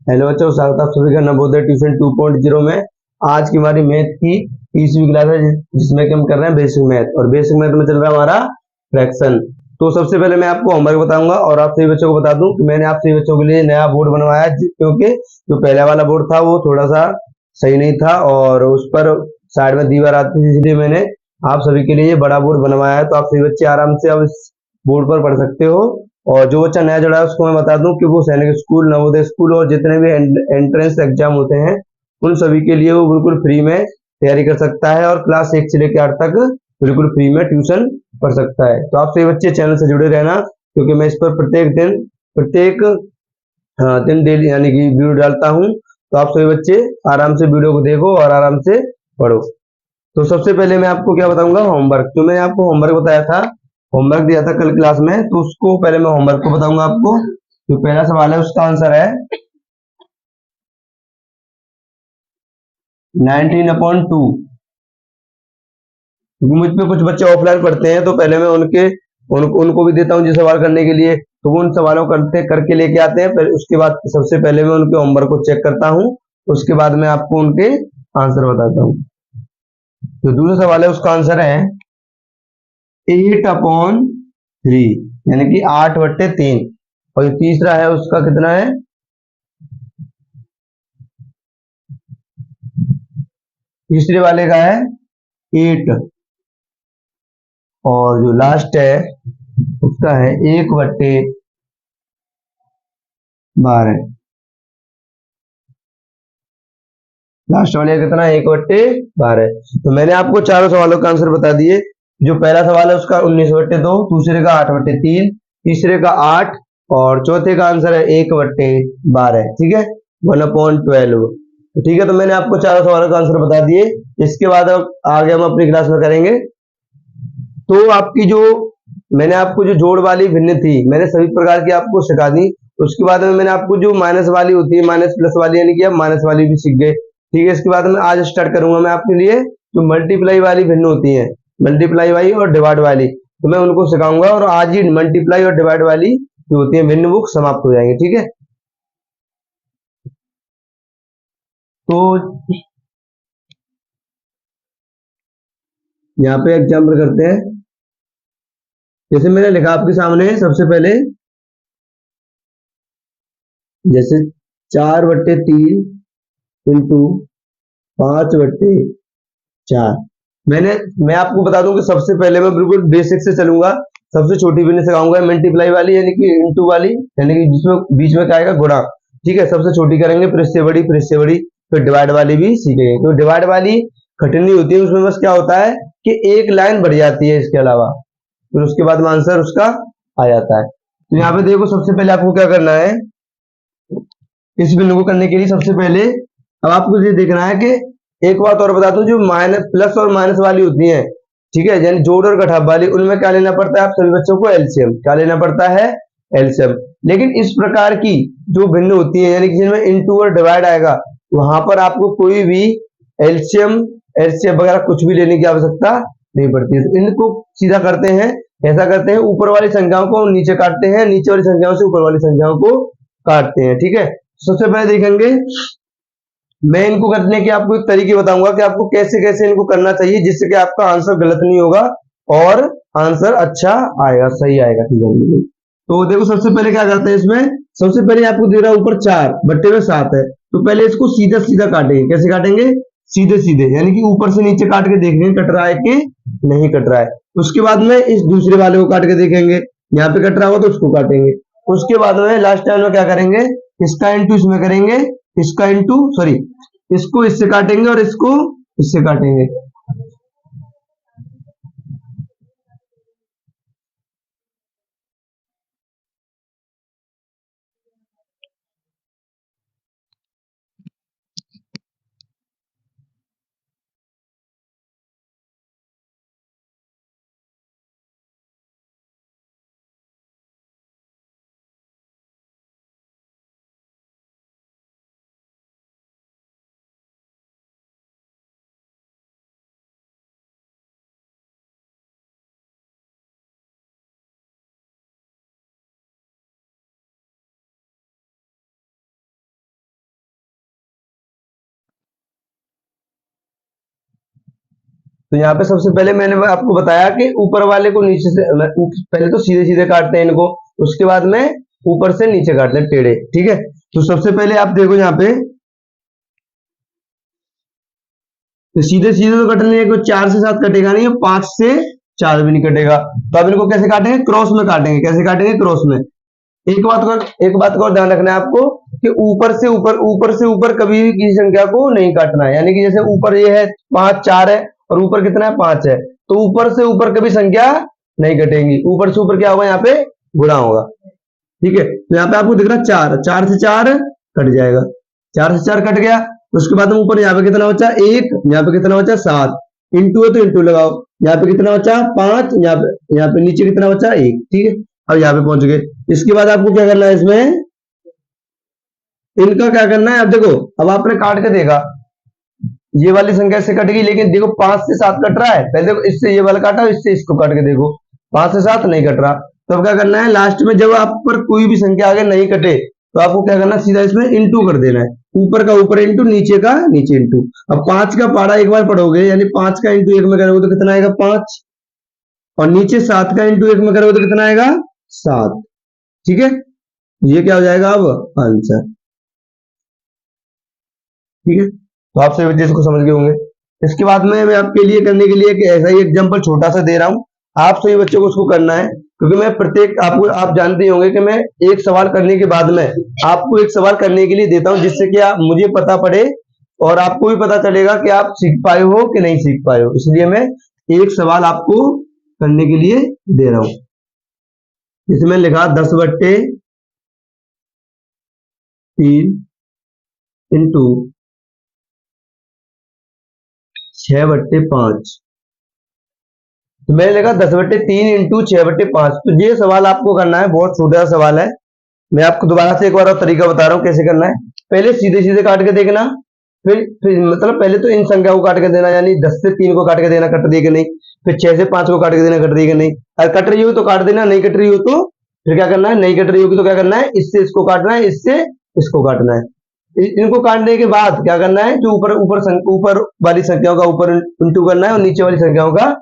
Hello बच्चों, स्वागत है आप सभी का नवोदय ट्यूशन 2.0 में। आज की हमारी मैथ की 30वीं क्लास है, जिसमें कि हम कर रहे हैं बेसिक मैथ, और बेसिक मैथ में चल रहा है हमारा फ्रैक्शन। तो सबसे पहले मैं आपको होमवर्क बताऊंगा और आप सभी बच्चों को बता दूं कि मैंने आप सभी बच्चों के लिए नया बोर्ड बनवाया है, क्योंकि जो पहले वाला बोर्ड था वो थोड़ा सा सही नहीं था और उस पर साइड में दीवार आती थी, इसलिए मैंने आप सभी के लिए ये बड़ा बोर्ड बनवाया है। तो आप सभी बच्चे आराम से अब इस बोर्ड पर पढ़ सकते हो। और जो बच्चा नया जुड़ा है उसको मैं बता दूं कि वो सैनिक स्कूल, नवोदय स्कूल और जितने भी एंट्रेंस एग्जाम होते हैं उन सभी के लिए वो बिल्कुल फ्री में तैयारी कर सकता है, और क्लास 1 से लेकर 8 तक बिल्कुल फ्री में ट्यूशन पढ़ सकता है। तो आप सभी बच्चे चैनल से जुड़े रहना, क्योंकि मैं इस पर प्रत्येक दिन डेली यानी कि वीडियो डालता हूँ। तो आप सभी बच्चे आराम से वीडियो को देखो और आराम से पढ़ो। तो सबसे पहले मैं आपको क्या बताऊंगा, होमवर्क। जो मैंने आपको होमवर्क बताया था, होमवर्क दिया था कल क्लास में, तो उसको पहले मैं होमवर्क को बताऊंगा आपको। जो पहला सवाल है उसका आंसर है 19/2। क्योंकि मुझ पे कुछ बच्चे ऑफलाइन पढ़ते हैं, तो पहले मैं उनको भी देता हूँ जो सवाल करने के लिए, तो वो उन सवालों करके लेके आते हैं। फिर उसके बाद सबसे पहले मैं उनके होमवर्क को चेक करता हूँ, उसके बाद मैं आपको उनके आंसर बताता हूँ। जो दूसरा सवाल है उसका आंसर है 8/3, यानी कि 8/3। और जो तीसरा है उसका कितना है, तीसरे वाले का है 8। और जो लास्ट है उसका है 1/12। लास्ट वाले का कितना है, 1/12। तो मैंने आपको चारों सवालों का आंसर बता दिए। जो पहला सवाल है उसका 19/2, दूसरे का 8/3, तीसरे का 8, और चौथे का आंसर है 1/12। ठीक है, 1/12। तो ठीक है, तो मैंने आपको चारों सवालों का आंसर बता दिए। इसके बाद अब आगे हम अपनी क्लास में करेंगे। तो आपकी जो मैंने आपको जो जोड़ वाली भिन्न थी, मैंने सभी प्रकार की आपको सिखा दी। उसके बाद में मैंने आपको जो माइनस वाली होती है, माइनस प्लस वाली, यानी कि आप माइनस वाली भी सीख गए। ठीक है, इसके बाद में आज स्टार्ट करूंगा मैं आपके लिए जो मल्टीप्लाई वाली भिन्न होती है, मल्टीप्लाई वाली और डिवाइड वाली, तो मैं उनको सिखाऊंगा। और आज ही मल्टीप्लाई और डिवाइड वाली जो होती है भिन्न बुक समाप्त हो जाएंगे। ठीक है, तो यहाँ पे एग्जाम्पल करते हैं। जैसे मैंने लिखा आपके सामने सबसे पहले, जैसे 4/3 इंटू 5/4। मैंने मैं आपको बता दूं कि सबसे पहले मैं बिल्कुल बेसिक से चलूंगा। सबसे छोटी भी नहीं सिखाऊंगा, मल्टीप्लाई वाली यानी कि इंटू वाली, यानी कि जिसमें बीच में क्या आएगा, गुणा। ठीक है, सबसे छोटी करेंगे, फिर इससे बड़ी, फिर इससे बड़ी, फिर डिवाइड वाली भी सीखेंगे। तो डिवाइड वाली कठिन नहीं होती है, उसमें बस क्या होता है कि एक लाइन बढ़ जाती है इसके अलावा, फिर उसके बाद में आंसर उसका आ जाता है। तो यहाँ पे देखो, सबसे पहले आपको क्या करना है, इस बिंदु को करने के लिए सबसे पहले अब आपको ये देखना है कि एक बात और बता दूं, जो माइनस प्लस और माइनस वाली होती है, ठीक है, यानी जोड़ और घटाव वाली, उनमें क्या लेना पड़ता है आप सभी बच्चों को, एलसीएम। क्या लेना पड़ता है, एलसीएम। लेकिन इस प्रकार की जो भिन्न होती है, यानी कि जिनमें इंटू और डिवाइड आएगा, वहां पर आपको कोई भी एलसीएम एलसीएम वगैरह कुछ भी लेने की आवश्यकता नहीं पड़ती है। तो इनको सीधा करते हैं, ऐसा करते हैं, ऊपर वाली संख्याओं को नीचे काटते हैं, नीचे वाली संख्याओं से ऊपर वाली संख्याओं को काटते हैं। ठीक है, सबसे पहले देखेंगे, मैं इनको करने के आपको एक तरीके बताऊंगा कि आपको कैसे कैसे इनको करना चाहिए, जिससे कि आपका आंसर गलत नहीं होगा और आंसर अच्छा आएगा, सही आएगा। ठीक है, तो देखो सबसे पहले क्या करते हैं इसमें, सबसे पहले आपको दे रहा है ऊपर 4/7 है, तो पहले इसको सीधा सीधा काटेंगे। कैसे काटेंगे, सीधे सीधे, यानी कि ऊपर से नीचे काट के देखेंगे कट रहा है कि नहीं कट रहा है। उसके बाद में इस दूसरे वाले को काट के देखेंगे, यहाँ पे कट रहा होगा तो उसको काटेंगे। उसके बाद में लास्ट टाइम में क्या करेंगे, इसका इंटू इसमें करेंगे, इसका इंटू सॉरी, इसको इससे काटेंगे और इसको इससे काटेंगे। तो यहाँ पे सबसे पहले मैंने आपको बताया कि ऊपर वाले को नीचे से पहले तो सीधे सीधे काटते हैं इनको, उसके बाद में ऊपर से नीचे काटते हैं टेढ़े। ठीक है, तो सबसे पहले आप देखो यहाँ पे, तो सीधे सीधे तो कटने को 4 से 7 कटेगा नहीं, 5 से 4 भी नहीं कटेगा। तो अब इनको कैसे काटेंगे? क्रॉस में काटेंगे। कैसे काटेंगे? क्रॉस में। एक बात को और ध्यान रखना है आपको कि ऊपर से ऊपर कभी भी किसी संख्या को नहीं काटना है। यानी कि जैसे ऊपर ये है 5 4 है और ऊपर कितना है 5 है, तो ऊपर से ऊपर कभी संख्या नहीं कटेंगी। ऊपर से ऊपर क्या होगा? यहाँ पे गुणा होगा। ठीक है, तो यहाँ पे आपको दिख रहा है 4, 4 से 4 कट जाएगा, 4 से 4 कट गया। उसके बाद हम ऊपर यहाँ पे कितना बचा? 1, यहाँ पे कितना बचा? 7, इंटू है तो इंटू लगाओ, यहाँ पे कितना बचा? 5, यहाँ पे नीचे कितना बचा? 1। ठीक है, अब यहाँ पे पहुंच गए। इसके बाद आपको क्या करना है? इसमें इनका क्या करना है? अब देखो, अब आपने काट के देखा, ये वाली संख्या से कट गई, लेकिन देखो 5 से 7 कट रहा है। पहले देखो इससे ये वाला काटा, इससे इसको काट के देखो, 5 से 7 नहीं कट रहा। तो अब क्या करना है? लास्ट में जब आप पर कोई भी संख्या आगे नहीं कटे, तो आपको क्या करना है? सीधा इसमें इंटू कर देना है। ऊपर का ऊपर इंटू, नीचे का नीचे इंटू। अब 5 का पारा एक बार पढ़ोगे, यानी 5 का इंटू 1 में करोगे तो कितना आएगा? 5। और नीचे 7 का इंटू 1 में करोगे तो कितना आएगा? 7। ठीक है, ये क्या हो जाएगा अब? आंसर। ठीक है, तो आप सभी बच्चे इसको समझ गए होंगे। इसके बाद में मैं आपके लिए करने के लिए एक ऐसा ही एग्जांपल छोटा सा दे रहा हूं, आप सभी बच्चों को उसको करना है। क्योंकि मैं प्रत्येक आपको, आप जानते होंगे कि मैं एक सवाल करने के बाद में आपको एक सवाल करने के लिए देता हूं, जिससे कि आप मुझे पता पड़े और आपको भी पता चलेगा कि आप सीख पाए हो कि नहीं सीख पाए हो। इसलिए मैं एक सवाल आपको करने के लिए दे रहा हूं। इसमें लिखा 10/3 इंटू 6/5। तो मैंने लिखा 10/3 इंटू 6/5। तो ये सवाल आपको करना है, बहुत छोटा सवाल है। मैं आपको दोबारा से एक बार और तरीका बता रहा हूँ कैसे करना है। पहले सीधे सीधे काट के देखना, फिर मतलब पहले तो इन संख्या को काट के देना, यानी 10 से 3 को काट के देना, कट दी कि नहीं। फिर 6 से 5 को काट के देना, कट दी कि नहीं। अगर कट रही हो तो काट देना, नहीं कट रही हो तो फिर क्या करना है? नहीं कट रही होगी तो क्या करना है? इससे इसको काटना है, इससे इसको काटना है। इनको काटने के बाद क्या करना है? जो ऊपर वाली संख्याओं का ऊपर इंटू करना है और नीचे वाली संख्याओं का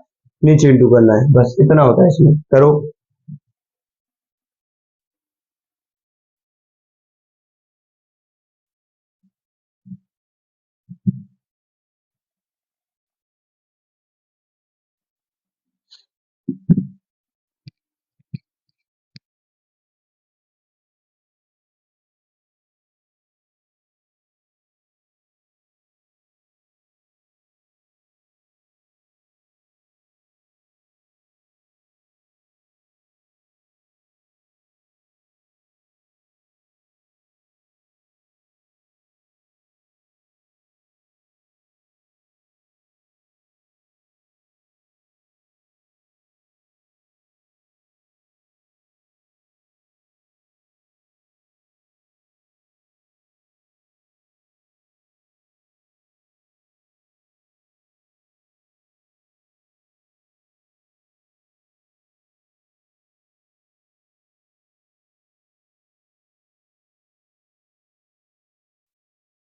नीचे इंटू करना है। बस इतना होता है इसमें, करो।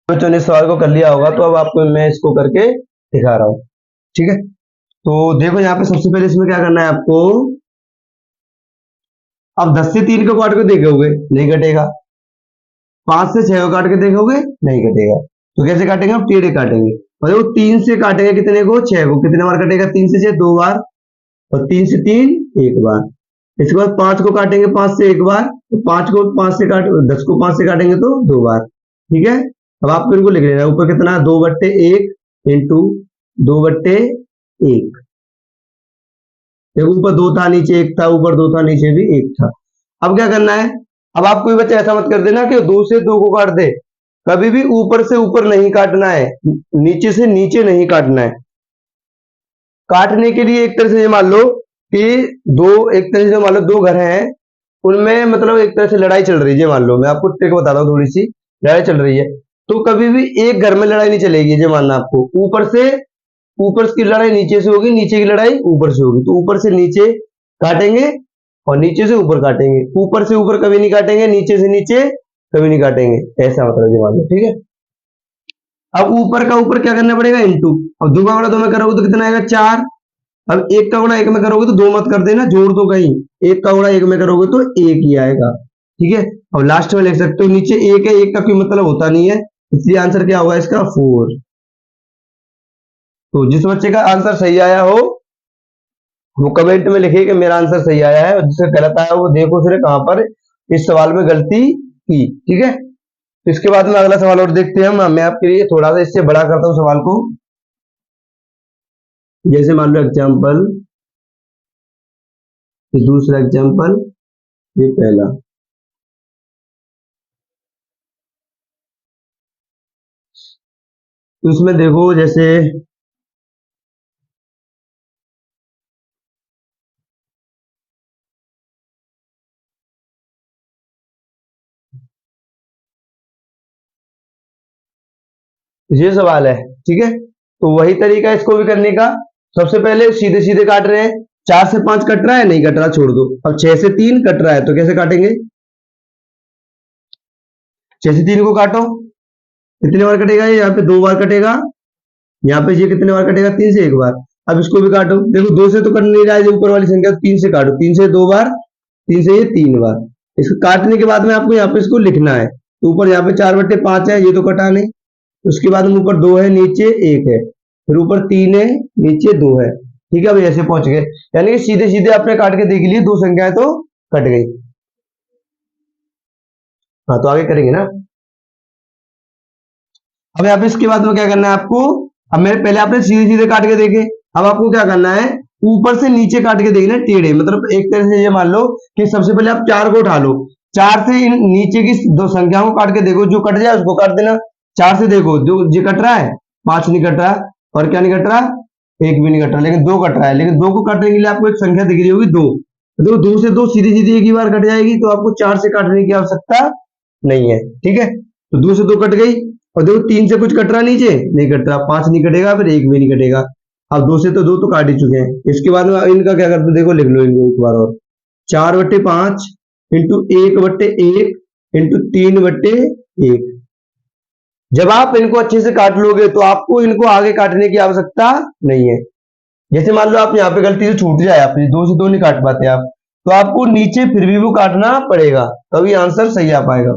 बच्चों ने इस सवाल को कर लिया होगा, तो अब आपको मैं इसको करके दिखा रहा हूँ। ठीक है, तो देखो यहाँ पे सबसे पहले इसमें क्या करना है आपको। अब 10 से 3 को काट के देखोगे, नहीं कटेगा। 5 से 6 को काट के देखोगे, नहीं कटेगा। तो कैसे काटेंगे? हम टेढ़े काटेंगे। और देखो 3 से काटेंगे कितने को? 6 को। कितने बार कटेगा? 3 से 6 2 बार, और 3 से 3 1 बार। इसके बाद 5 को काटेंगे 5 से 1 बार, तो 5 को 5 से काट 10 को 5 से काटेंगे तो 2 बार। ठीक है, अब आपको इनको लिख लेना है। ऊपर कितना? 2/1 इंटू 2/1। देखो ऊपर 2 था, नीचे 1 था, ऊपर 2 था, नीचे भी 1 था। अब क्या करना है? अब आप कोई बच्चा ऐसा मत कर देना कि 2 से 2 को काट दे। कभी भी ऊपर से ऊपर नहीं काटना है, नीचे से नीचे नहीं काटना है। काटने के लिए एक तरह से ये मान लो कि एक तरह से मान लो 2 घर हैं, उनमें मतलब एक तरह से लड़ाई चल रही है। मान लो, मैं आपको ट्रिक बताता हूँ, थोड़ी सी लड़ाई चल रही है। तो कभी भी एक घर में लड़ाई नहीं चलेगी। ये मानना आपको, ऊपर की लड़ाई नीचे से होगी, नीचे की लड़ाई ऊपर से होगी। तो ऊपर से नीचे काटेंगे और नीचे से ऊपर काटेंगे। ऊपर से ऊपर कभी नहीं काटेंगे, नीचे से नीचे कभी नहीं काटेंगे। ऐसा मतलब ये मान लो। ठीक है, अब ऊपर का ऊपर क्या करना पड़ेगा, इंटू। अब दो का गुणा दो में करोगे तो कितना आएगा, 4। अब एक का गुणा एक में करोगे तो दो मत कर देना, जोड़ दो कहीं। एक का गुणा एक में करोगे तो एक ही आएगा, ठीक है। अब लास्ट में लिख सकते हो, नीचे एक है, एक का कोई मतलब होता नहीं है, इसलिए आंसर क्या होगा इसका, 4। तो जिस बच्चे का आंसर सही आया हो वो कमेंट में लिखे कि मेरा आंसर सही आया है, और जिसका गलत आया वो देखो उसने कहां पर इस सवाल में गलती की, ठीक है। तो इसके बाद में अगला सवाल और देखते हैं हम। मैं आपके लिए थोड़ा सा इससे बड़ा करता हूं सवाल को। जैसे मान लो एग्जाम्पल, ये दूसरा एग्जाम्पल, ये पहला। तो इसमें देखो जैसे ये सवाल है, ठीक है। तो वही तरीका है इसको भी करने का। सबसे पहले सीधे सीधे काट रहे हैं, 4 से 5 कट रहा है, नहीं कट रहा छोड़ दो। अब 6 से 3 कट रहा है, तो कैसे काटेंगे, 6 से 3 को काटो, कितने बार कटेगा ये, यहाँ पे 2 बार कटेगा, यहाँ पे ये कितने बार कटेगा, 3 से 1 बार। अब इसको भी काटो, देखो 2 से तो कट नहीं रहा है, जो ऊपर वाली संख्या, 3 से काटो, 3 से 2 बार, 3 से ये 3 बार। इसको काटने के बाद में आपको यहाँ पे इसको लिखना है, तो ऊपर यहाँ पे 4/5 है, ये तो कटा नहीं। उसके बाद में ऊपर 2 है, नीचे 1 है, फिर ऊपर 3 है, नीचे 2 है, ठीक है। अब ऐसे पहुंच गए, यानी कि सीधे सीधे आपने काट के देख लिए, दो संख्याएं तो कट गई। हाँ, तो आगे करेंगे ना। अब यहाँ पे इसके बाद में क्या करना है आपको, अब मेरे पहले आपने सीधे सीधे काट के देखे, अब आपको क्या करना है, ऊपर से नीचे काट के देखना है टेढ़े, मतलब एक तरह से ये मान लो कि सबसे पहले आप 4 को उठा लो, 4 से इन नीचे की दो संख्याओं को काट के देखो, जो कट जाए उसको काट देना। 4 से देखो जो ये कट रहा है, 5 नहीं कट रहा, और क्या नहीं कट रहा, एक भी नहीं कट रहा, लेकिन 2 कट रहा है। लेकिन 2 को काटने के लिए आपको एक संख्या दिख रही होगी, 2। देखो 2 से 2 सीधी सीधी एक ही बार कट जाएगी, तो आपको 4 से काटने की आवश्यकता नहीं है, ठीक है। तो 2 से 2 कट गई, और देखो 3 से कुछ कट रहा, नीचे नहीं कट रहा, 5 नहीं कटेगा, फिर एक भी नहीं कटेगा। अब 2 से तो 2 तो काट ही चुके हैं। इसके बाद में इनका क्या करते हैं, देखो लिख लो इनको एक बार और, 4/5 इंटू 1/1 इंटू 3/1। जब आप इनको अच्छे से काट लोगे तो आपको इनको आगे काटने की आवश्यकता नहीं है। जैसे मान लो आप यहाँ पे गलती से छूट जाए, आपने 2 से 2 नहीं काट पाते आप, तो आपको नीचे फिर भी वो काटना पड़ेगा, तभी आंसर सही आ पाएगा।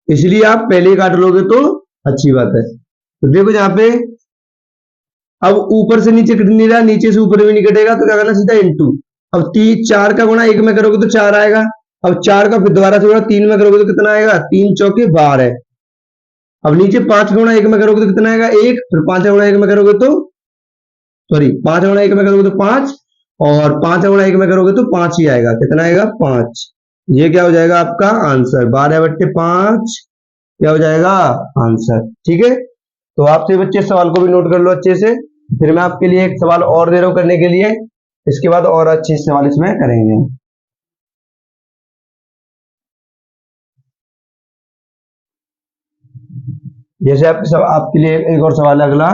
इसलिए आप पहले ही काट लोगे तो अच्छी बात है। तो देखो यहाँ पे, अब ऊपर से नीचे कट नहीं रहा, नीचे से ऊपर भी नहीं कटेगा, तो क्या करना, सीधा इंटू। अब 4 का गुणा 1 में करोगे तो 4 आएगा। अब 4 का फिर दोबारा से गुणा 3 में करोगे तो कितना आएगा, 3 चौके 12 है। अब नीचे 5 का गुणा 1 में करोगे तो कितना आएगा, 1। फिर 5 का गुणा 1 में करोगे तो, सॉरी, 5 का गुणा 1 में करोगे तो 5, और 5 का गुणा 1 में करोगे तो 5 ही आएगा, कितना आएगा, 5। ये क्या हो जाएगा आपका आंसर, 12/5 क्या हो जाएगा आंसर, ठीक है। तो आपसे बच्चे इस सवाल को भी नोट कर लो अच्छे से। फिर मैं आपके लिए एक सवाल और दे रहा हूं करने के लिए, इसके बाद और अच्छे सवाल इसमें करेंगे। जैसे आपके लिए एक और सवाल है अगला।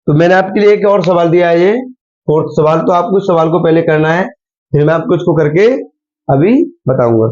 तो मैंने आपके लिए एक और सवाल दिया है, ये फोर्थ सवाल। तो आपको इस सवाल को पहले करना है, फिर मैं आपको इसको करके अभी बताऊंगा।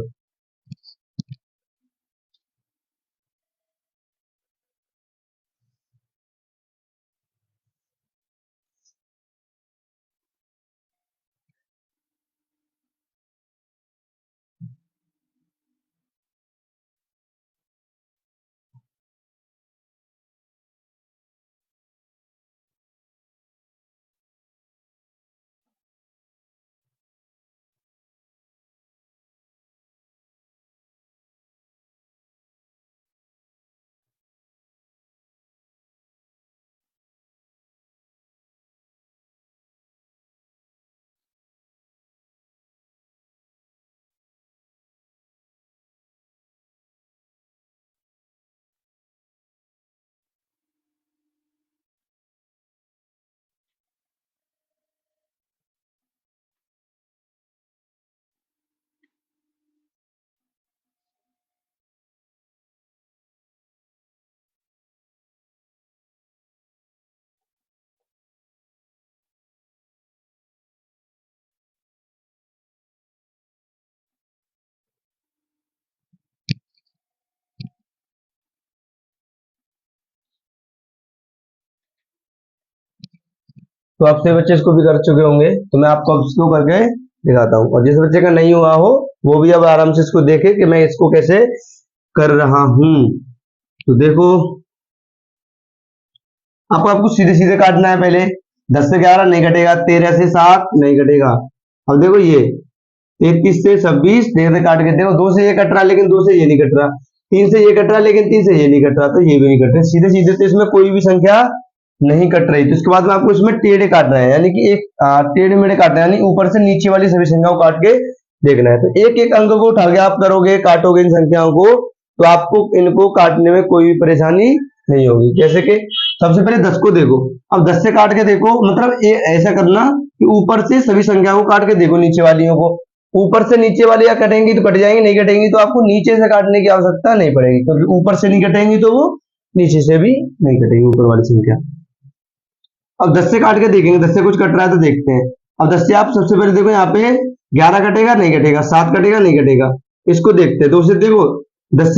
तो आपसे बच्चे इसको भी कर चुके होंगे, तो मैं आपको अब इसको करके दिखाता हूँ। और जिस बच्चे का नहीं हुआ हो वो भी अब आराम से इसको देखे कि मैं इसको कैसे कर रहा हूँ। तो देखो, आपको सीधे सीधे काटना है। पहले 10 से 11 नहीं कटेगा, 13 से 7 नहीं कटेगा। अब देखो ये 33 से 26 देर से काट के देखो, 2 से ये कट रहा लेकिन 2 से ये नहीं कट रहा, 3 से ये कट रहा लेकिन 3 से ये नहीं कट रहा, तो ये भी नहीं कट रहा। सीधे सीधे तो इसमें कोई भी संख्या नहीं कट रही। तो इसके बाद में आपको इसमें टेढ़े काटना है, यानी कि एक टेढ़े मेढ़े काटना है, यानी ऊपर से नीचे वाली सभी संख्याओं को काट के देखना है। तो एक एक अंक को उठा के आप करोगे, काटोगे इन संख्याओं को, तो आपको इनको काटने में कोई भी परेशानी नहीं होगी। जैसे कि सबसे पहले 10 को देखो, अब 10 से काट के देखो, मतलब ये ऐसा करना कि ऊपर से सभी संख्याओं को काट के देखो, नीचे वालियों को। ऊपर से नीचे वाली या कटेंगी तो कट जाएंगी, नहीं कटेंगी तो आपको नीचे से काटने की आवश्यकता नहीं पड़ेगी, क्योंकि ऊपर से नहीं कटेंगी तो वो नीचे से भी नहीं कटेगी ऊपर वाली संख्या। अब 10 से काट के देखेंगे, 10 से कुछ कट रहा है तो देखते हैं। अब 10 से आप सबसे पहले देखो, यहाँ पे 11 कटेगा नहीं कटेगा, 7 कटेगा नहीं कटेगा, इसको देखते हैं। 2 से देखो, 10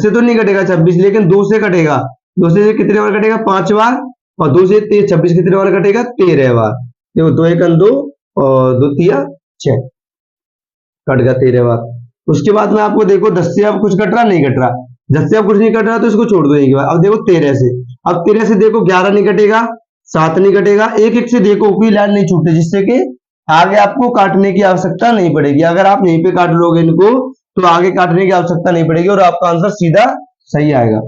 से तो नहीं कटेगा 26, लेकिन 2 से कटेगा। 2 से कितने बार कटेगा? 5 बार। और 2 से 26 कितने बार कटेगा? 13 बार। देखो 2 1 2 और 2 3 6, कट गया 13 बार। उसके बाद में आपको देखो 10 से अब कुछ कट रहा नहीं कट रहा, 10 से अब कुछ नहीं कट रहा तो इसको छोड़ दो एक बार। अब देखो 13 से, अब 13 से देखो 11 नहीं कटेगा, 7 नहीं कटेगा, एक एक से देखो कोई लाइन नहीं छूटे, जिससे कि आगे आपको काटने की आवश्यकता नहीं पड़ेगी। अगर आप यहीं पे काट लोगे इनको तो आगे काटने की आवश्यकता नहीं पड़ेगी और आपका आंसर सीधा सही आएगा।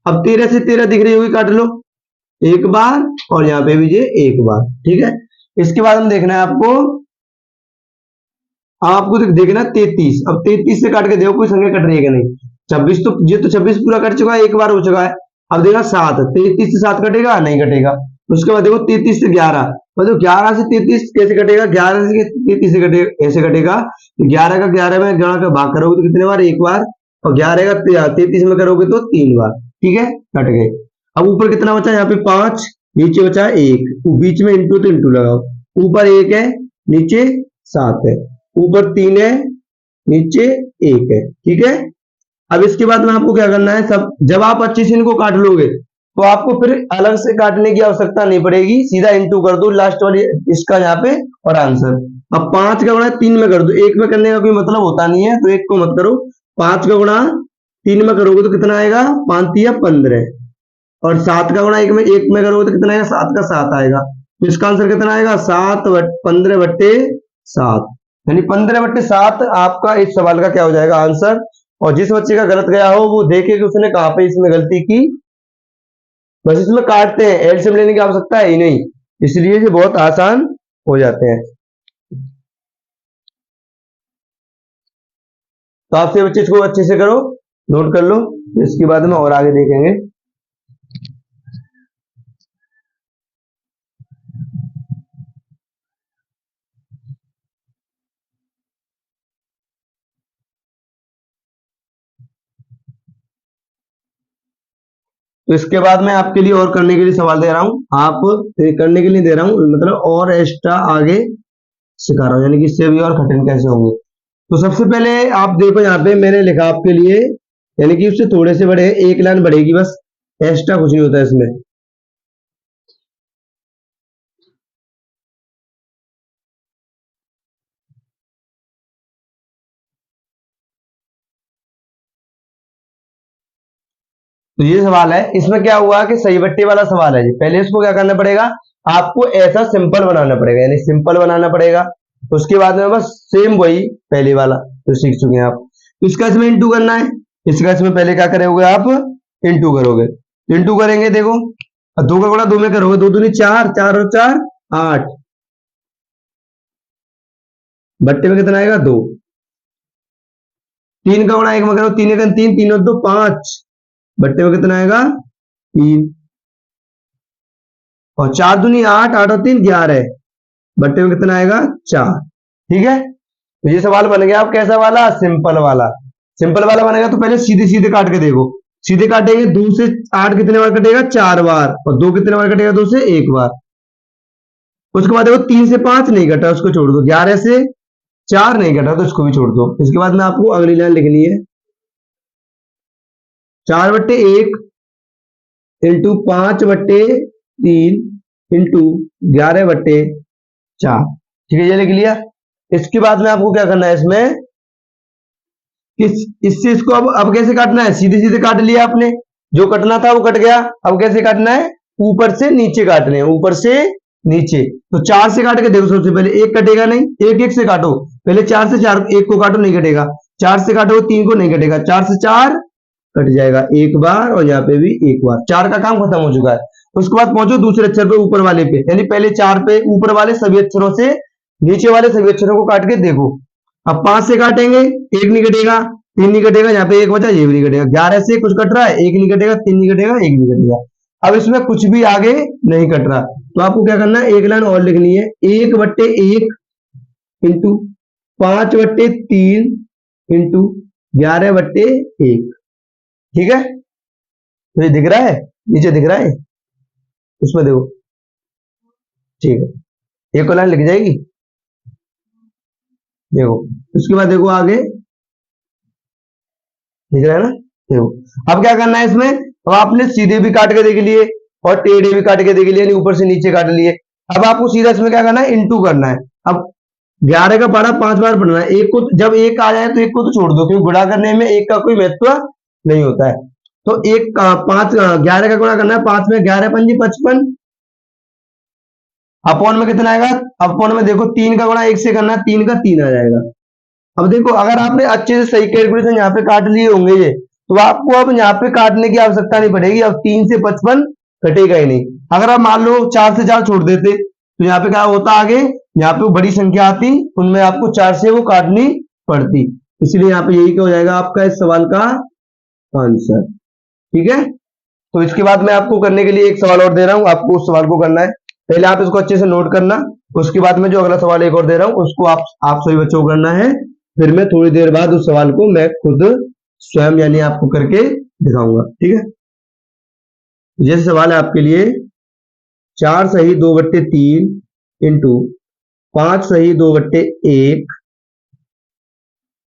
अब 13 से 13 दिख रही होगी, काट लो एक बार, और यहाँ पे भी ये एक बार, ठीक है। इसके बाद हम देखना है आपको देखना 33। अब 33 से काट के देखो कोई संख्या कट रही है कि नहीं। 26 तो ये तो 26 पूरा कट चुका है, एक बार हो चुका है। अब देखना 7, 33 से 7 कटेगा नहीं कटेगा। उसके बाद देखो 33 से 11, मतलब 11 से 33 कैसे कटेगा? 11 से 33 से कटेगा, ऐसे कटेगा। 11 का 11 में गणा का भाग करोगे तो कितने बार? एक बार। और 11 का 33 में करोगे तो 3 बार, ठीक है, कट गए। अब ऊपर कितना बचा? यहाँ पे 5, नीचे बचा 1, बीच में इंटू तो इंटू लगाओ। ऊपर 1 है, नीचे 7 है, ऊपर 3 है, नीचे 1 है, ठीक है। अब इसके बाद में आपको क्या करना है, सब जब आप अच्छे से इनको काट लोगे तो आपको फिर अलग से काटने की आवश्यकता नहीं पड़ेगी, सीधा इंटू कर दो लास्ट वाली इसका यहाँ पे और आंसर। अब 5 का गुणा 3 में कर दो, 1 में करने का कोई मतलब होता नहीं है, तो 1 को मत करो। 5 का गुणा 3 में करोगे तो कितना आएगा? 5 3 15। और 7 का गुणा 1 में करोगे तो कितना आएगा? 7 का 7 आएगा। तो इसका आंसर कितना आएगा? 15/7, यानी 15/7 आपका इस सवाल का क्या हो जाएगा? आंसर। और जिस बच्चे का गलत गया हो वो देखे कि उसने कहां पे इसमें गलती की, बस इसमें काटते हैं, एलसीएम लेने की आवश्यकता है ही नहीं, इसलिए ये बहुत आसान हो जाते हैं। तो आपसे बच्चे इसको अच्छे से करो, नोट कर लो, इसके बाद में और आगे देखेंगे। तो इसके बाद मैं आपके लिए और करने के लिए सवाल दे रहा हूं, आप करने के लिए दे रहा हूं, मतलब और एक्स्ट्रा आगे सिखा रहा हूं, यानी कि इससे भी और कठिन कैसे होंगे। तो सबसे पहले आप देखो, यहाँ पे मैंने लिखा आपके लिए, यानी कि उससे थोड़े से बड़े, एक लाइन बढ़ेगी बस, एक्स्ट्रा कुछ नहीं होता इसमें। तो ये सवाल है, इसमें क्या हुआ कि सही बट्टे वाला सवाल है जी। पहले इसको क्या करना पड़ेगा? आपको ऐसा सिंपल बनाना पड़ेगा, यानी सिंपल बनाना पड़ेगा। उसके बाद में बस सेम वही पहले वाला तो सीख चुके हैं आप। तो इसका इसमें इंटू करना है, इसका इसमें पहले क्या करोगे आप? इंटू करोगे। इंटू करेंगे, देखो 2 का गुणा 2 में करोगे, 2 दूनी 4, 4 और 4 8, बट्टे में कितना आएगा? 2। 3 का गुणा 1 में करो, 3 1 3, 3 और 2 5, बट्टे में कितना आएगा? 3। और 4 दूनी 8, 8 और 3 11, बट्टे में कितना आएगा? 4, ठीक है। तो ये सवाल बन गया आप कैसा वाला? सिंपल वाला। सिंपल वाला बनेगा तो पहले सीधे सीधे काट के देखो, सीधे काटेंगे, 2 से 8 कितने बार कटेगा? 4 बार। और 2 कितने बार कटेगा? 2 से 1 बार। उसके बाद देखो 3 से 5 नहीं कटा, उसको छोड़ दो। 11 से 4 नहीं कटा तो उसको भी छोड़ दो। इसके बाद में आपको अगली लाइन लिखनी है, 4/1 इंटू 5/3 इंटू 11/4। ठीक है, ये लिख लिया। इसके बाद में आपको क्या करना है इसमें, किस इससे इसको अब कैसे काटना है, सीधे सीधे काट लिया आपने, जो कटना था वो कट गया। अब कैसे काटना है, ऊपर से नीचे काटने हैं, ऊपर से नीचे। तो 4 से काट के देखो, सबसे पहले एक कटेगा नहीं, एक एक से काटो, पहले 4 से 4 एक को काटो, नहीं कटेगा। 4 से काटो 3 को, नहीं कटेगा। 4 से 4 कट जाएगा एक बार, और यहाँ पे भी एक बार। 4 का काम खत्म हो चुका है। उसके बाद पहुंचो दूसरे अक्षर पे, ऊपर वाले पे, यानी पहले 4 पे ऊपर वाले सभी अक्षरों से नीचे वाले सभी अक्षरों को काट के देखो। अब 5 से काटेंगे, एक नहीं कटेगा, 3 नहीं कटेगा, यहाँ पे एक बचा, ये भी नहीं कटेगा। 11 से कुछ कट रहा है, एक नहीं कटेगा, 3 नहीं कटेगा, एक नहीं कटेगा। अब इसमें कुछ भी आगे नहीं कट रहा, तो आपको क्या करना है, एक लाइन और लिखनी है, 1/1 इंटू 5/3 इंटू 11/1। ठीक है, तो ये दिख रहा है, नीचे दिख रहा है, उसमें देखो। ठीक है, एक और लाइन लिख जाएगी, देखो। उसके बाद देखो आगे, दिख रहा है ना, देखो। अब क्या करना है इसमें, अब आपने सीधे भी काट के देख लिए और टेढ़े भी काट के देख लिए, यानी ऊपर से नीचे काट लिए। अब आपको सीधा इसमें क्या करना है, इंटू करना है। अब 11 का पढ़ा 5 बार पढ़ना है, एक को जब एक आ जाए तो एक को तो छोड़ दो, क्योंकि गुणा करने में एक का कोई महत्व नहीं होता है। तो एक 11 का गुणा करना है 5 में, 11×5 = 55। अपॉन में कितना आएगा, अपॉन में देखो 3 का गुणा 1 से करना है, 3 का 3 आ जाएगा। अब देखो, अगर आपने अच्छे से सही कैलकुलेशन यहाँ पे काट लिए होंगे ये, तो आपको अब यहाँ पे काटने की आवश्यकता नहीं पड़ेगी। अब 3 से 55 कटेगा ही नहीं। अगर आप मान लो 4 से 4 छोड़ देते, तो यहाँ पे क्या होता, आगे यहाँ पे बड़ी संख्या आती, उनमें आपको 4 से वो काटनी पड़ती। इसलिए यहाँ पे यही क्या हो जाएगा आपका इस सवाल का आंसर। ठीक है, तो इसके बाद मैं आपको करने के लिए एक सवाल और दे रहा हूं, आपको उस सवाल को करना है। पहले आप इसको अच्छे से नोट करना, उसके बाद में जो अगला सवाल एक और दे रहा हूं उसको आप सभी बच्चों को करना है। फिर मैं थोड़ी देर बाद उस सवाल को मैं खुद स्वयं यानी आपको करके दिखाऊंगा। ठीक है, जैसे सवाल है आपके लिए, 4 सही 2/3 इंटू 5 सही 2/1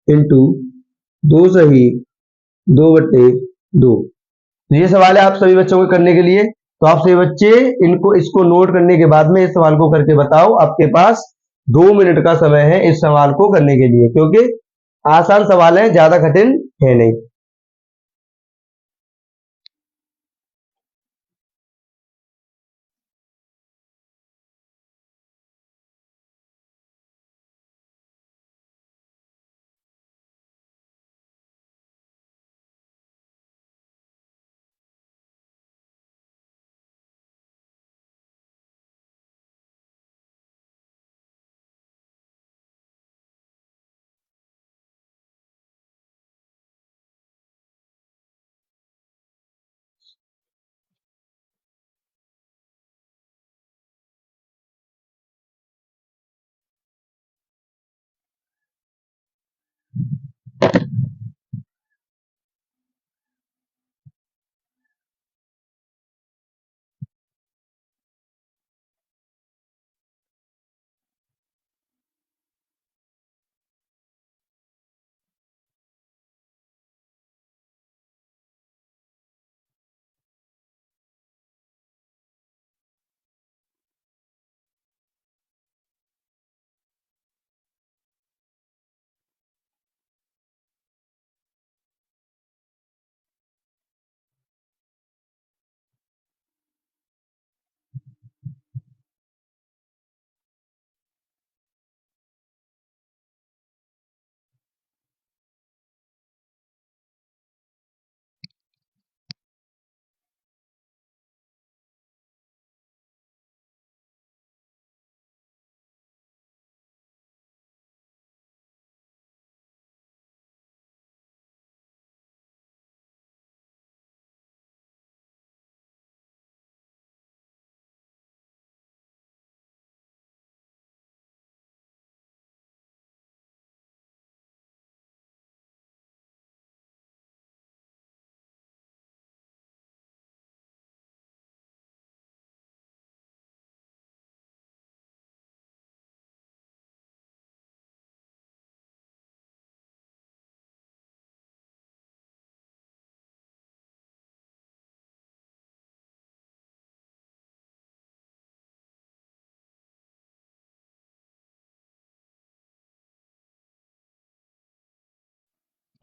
इंटू 2 सही 2/2। तो ये सवाल है आप सभी बच्चों को करने के लिए। तो आप सभी बच्चे इनको इसको नोट करने के बाद में इस सवाल को करके बताओ। आपके पास 2 मिनट का समय है इस सवाल को करने के लिए, क्योंकि आसान सवाल है, ज्यादा कठिन है नहीं।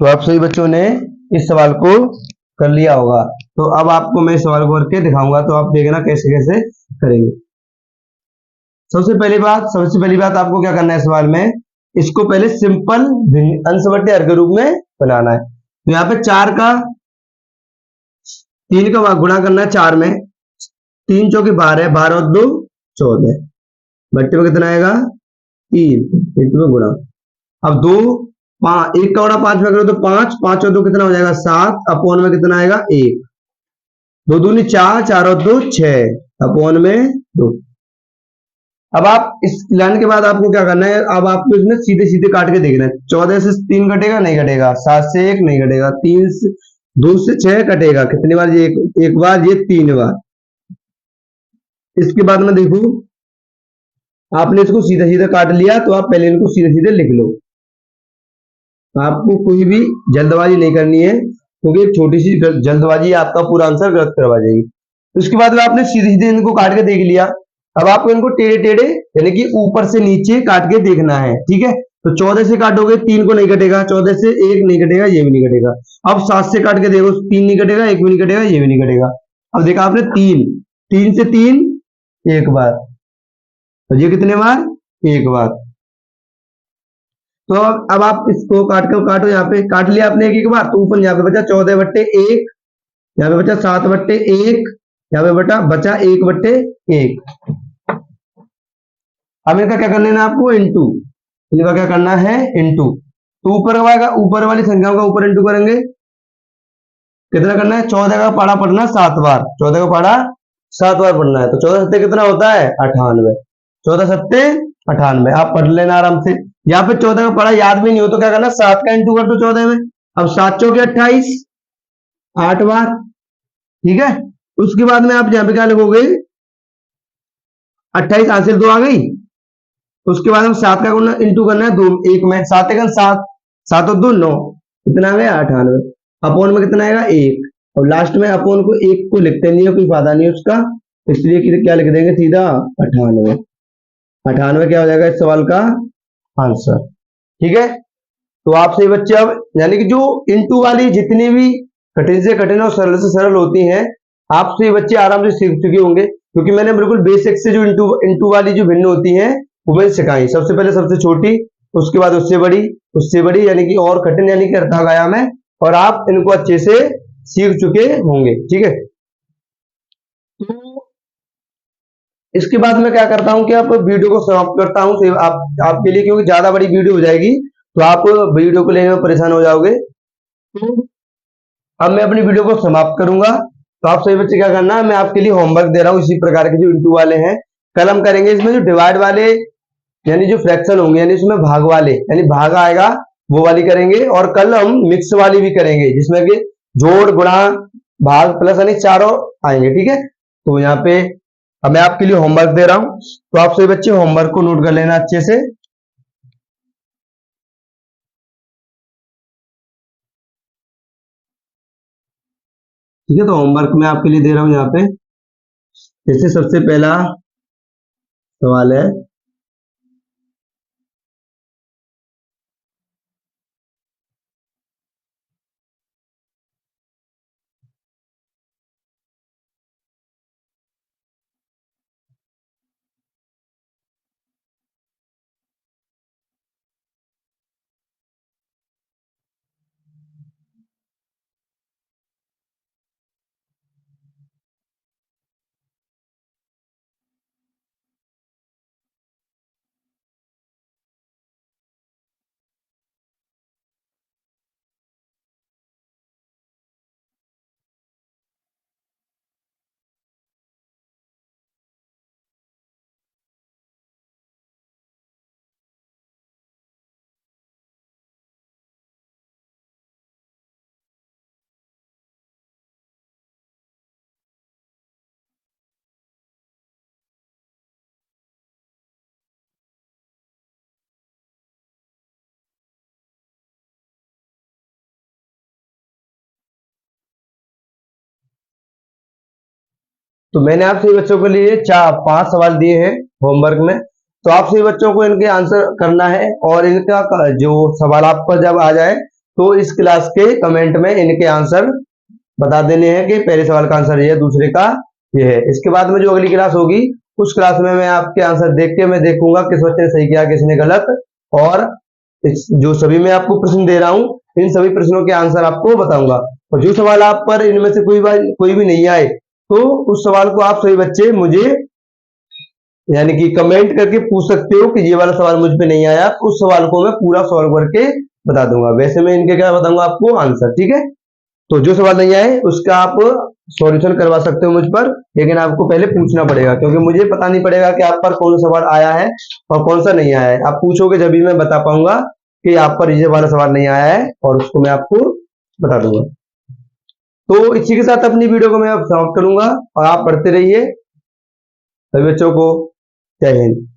तो आप सभी बच्चों ने इस सवाल को कर लिया होगा। तो अब आपको मैं इस सवाल को करके दिखाऊंगा, तो आप देखना कैसे कैसे करेंगे। सबसे पहली बात आपको क्या करना है सवाल में, इसको पहले सिंपल अंश बटे हर के रूप में बनाना है। तो यहाँ पे 4 का 3 का गुणा करना है 4 में, 3 चौके 12, 12 और 2 14, बट्टे में कितना आएगा 3, में गुणा। अब 2 5 1 का गुणा 5 में करो तो 5, 5 और 2 कितना हो जाएगा 7, अपोन में कितना आएगा 1, 2 दूनी 4, 4 और 2 6, अपोन में 2। अब आप इस लाइन के बाद आपको क्या करना है, अब आपको इसमें सीधे सीधे काट के देखना है। 14 से 3 कटेगा नहीं कटेगा, 7 से 1 नहीं कटेगा, 3 से 2 से 6 कटेगा, कितनी बार ये एक बार, ये 3 बार। इसके बाद में देखो आपने इसको सीधा सीधा काट लिया, तो आप पहले इनको सीधे सीधे लिख लो। आपको कोई भी जल्दबाजी नहीं करनी है, क्योंकि एक छोटी सी जल्दबाजी आपका पूरा आंसर गलत करवा जाएगी। उसके बाद में आपने सीधे सीधे इनको काट के देख लिया, अब आपको इनको टेढ़े टेढ़े यानी कि ऊपर से नीचे काट के देखना है, ठीक है। तो 14 से काटोगे 3 को नहीं कटेगा, 14 से 1 नहीं कटेगा, ये भी नहीं कटेगा। अब 7 से काट के देखो 3 नहीं कटेगा, 1 भी नहीं कटेगा, ये भी नहीं कटेगा। अब देखा आपने 3, 3 से 3 एक बार, तो ये कितने बार एक बार। तो अब आप इसको काटो, यहाँ पे काट लिया आपने एक बार, तो ऊपर यहाँ पे बचा 14 बट्टे 1, यहाँ पे बचा 7 बट्टे 1, यहाँ पे बचा 1 बट्टे 1। अब इनका क्या करना है आपको इंटू, इनका क्या करना है इंटू। तो ऊपर वाली संख्याओं का ऊपर इंटू करेंगे, कितना करना है 14 का पढ़ा पढ़ना 7 बार, 14 का पढ़ा 7 बार पढ़ना है। तो 14 सत्ते कितना होता है 98, 14 सत्ते 98। आप पढ़ लेना आराम से। यहाँ पे 14 का पढ़ा याद भी नहीं हो तो क्या करना, 7 का इंटू कर दो 14 में। अब 7 चौके 28, 8 बार, ठीक है। उसके बाद में आप यहाँ पे क्या लिखोगे, 28 हासिल 2 आ गई। उसके बाद हम 7 का गुना इंटू करना है 2 1 में, 7 एक 7, 7 और 2 9, कितना आ गया 98। अपोन में कितना आएगा 1, और लास्ट में अपोन को 1 को लिखते नहीं है, कोई फायदा नहीं है उसका, इसलिए क्या लिख देंगे सीधा 98। 98 क्या हो जाएगा इस सवाल का आंसर, ठीक है। तो आपसे बच्चे अब यानी कि जो इंटू वाली जितनी भी कठिन से कठिन और सरल से सरल होती हैं, आपसे बच्चे आराम से सीख चुके होंगे, क्योंकि मैंने बिल्कुल बेसिक से जो इंटू वाली जो भिन्न होती हैं वो मैंने सिखाई। सबसे पहले सबसे छोटी, उसके बाद उससे बड़ी यानी कि और कठिन यानी कि अर्थागायाम है, और आप इनको अच्छे से सीख चुके होंगे, ठीक है। तो इसके बाद मैं क्या करता हूं कि आप वीडियो को समाप्त करता हूं आपके लिए, क्योंकि ज्यादा बड़ी वीडियो हो जाएगी तो आप वीडियो को लेने में परेशान हो जाओगे। तो अब मैं अपनी वीडियो को समाप्त करूंगा। तो आप सभी बच्चे क्या करना है, मैं आपके लिए होमवर्क दे रहा हूं इसी प्रकार के जो इंटू वाले हैं। कल हम करेंगे इसमें जो डिवाइड वाले यानी जो फ्रैक्शन होंगे, यानी इसमें भाग वाले यानी भाग आएगा वो वाली करेंगे, और कल हम मिक्स वाली भी करेंगे जिसमें कि जोड़ गुणा भाग प्लस यानी चारों आएंगे, ठीक है। तो यहाँ पे अब मैं आपके लिए होमवर्क दे रहा हूं, तो आप सभी बच्चे होमवर्क को नोट कर लेना अच्छे से। ठीक है, तो होमवर्क मैं आपके लिए दे रहा हूं यहाँ पे। जैसे सबसे पहला सवाल है, तो मैंने आप सभी बच्चों के लिए 5 सवाल दिए हैं होमवर्क में। तो आप सभी बच्चों को इनके आंसर करना है, और इनका जो सवाल आपका जब आ जाए तो इस क्लास के कमेंट में इनके आंसर बता देने हैं कि पहले सवाल का आंसर ये है, दूसरे का ये है। इसके बाद में जो अगली क्लास होगी उस क्लास में मैं आपके आंसर देख के मैं देखूंगा किस बच्चे ने सही किया किसने गलत, और जो सभी मैं आपको प्रश्न दे रहा हूं इन सभी प्रश्नों के आंसर आपको बताऊंगा। और जो सवाल आप पर इनमें से कोई भी नहीं आए तो उस सवाल को आप सभी बच्चे मुझे यानी कि कमेंट करके पूछ सकते हो कि ये वाला सवाल मुझ पे नहीं आया, उस सवाल को मैं पूरा सॉल्व करके बता दूंगा। वैसे मैं इनके क्या बताऊंगा आपको आंसर, ठीक है। तो जो सवाल नहीं आए उसका आप सॉल्यूशन करवा सकते हो मुझ पर, लेकिन आपको पहले पूछना पड़ेगा क्योंकि मुझे पता नहीं पड़ेगा कि आप पर कौन सा सवाल आया है और कौन सा नहीं आया है। आप पूछोगे जब भी मैं बता पाऊंगा कि आप पर ये वाला सवाल नहीं आया है और उसको मैं आपको बता दूंगा। तो इसी के साथ अपनी वीडियो को मैं अब समाप्त करूंगा और आप पढ़ते रहिए। सभी बच्चों को जय हिंद।